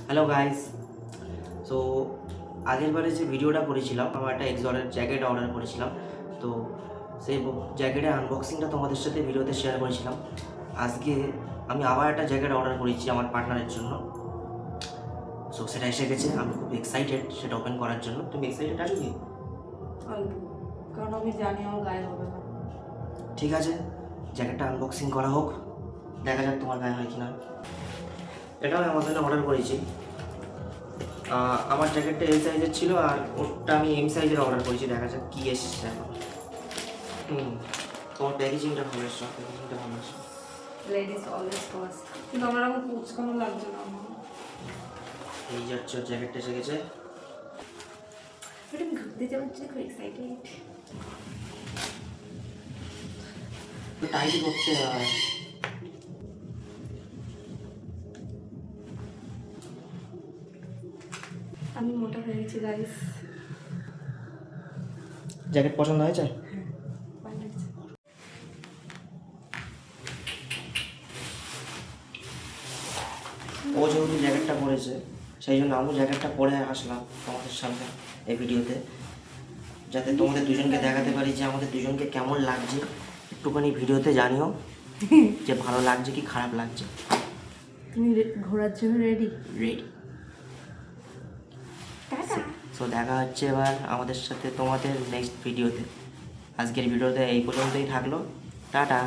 Hello guys. So আগের বারে যে ভিডিওটা করেছিলাম, আমার একটা এক্সরের জ্যাকেট অর্ডার করেছিলাম। তো সেই জ্যাকেটের আনবক্সিংটা তোমাদের সাথে ভিডিওতে শেয়ার করেছিলাম। আজকে আমি আবার একটা জ্যাকেট অর্ডার করেছি আমার পার্টনারের জন্য। সো সেটা এসে গেছে, আমি খুব এক্সাইটেড সেটা ওপেন করার জন্য। তুমি এক্সাইটেড আছো কি? অল্প, কারণ আমি জানি আমার গায়ে হবে না। ঠিক আছে, জ্যাকেটটা আনবক্সিং করা হোক, দেখা যাক তোমার গায়ে হয় কিনা। এটাও অ্যামাজনে অর্ডার করেছি। আমার জ্যাকেটটা এল সাইজের ছিল আর ওটা আমি এম সাইজের অর্ডার করেছি। দেখা যাক কী এসছে এখন। তোমার প্যাকেজিংটা ভালো এসছে, প্যাকেজিংটা ভালো এসছে। Ladies always first. কিন্তু আমার এখন কুচকানো লাগছে না আমার। এই যাচ্ছে জ্যাকেটটা এসে গেছে। বাট আমি ঘুরতে যাওয়ার জন্য খুব এক্সাইটেড। তো টাইট করতে হয়। আমি মোটা হয়ে গেছি গাইস। জ্যাকেট পছন্দ হয়েছে? ভালো লাগছে। ও যেহেতু জ্যাকেটটা পরেছে, সেই জন্য আমিও জ্যাকেটটা পরে আসলাম তোমাদের সামনে এই ভিডিওতে, যাতে তোমাদের দুজনকে দেখাতে পারি যে আমাদের দুজনকে কেমন লাগছে। একটুখানি ভিডিওতে জানিও যে ভালো লাগছে কি খারাপ লাগছে। তুমি ঘোরার জন্য রেডি? রেডি। টাটা। সো দেখা হচ্ছে এবার আমাদের সাথে তোমাদের নেক্সট ভিডিওতে। আজকের ভিডিওতে এই পর্যন্তই থাকলো। টাটা।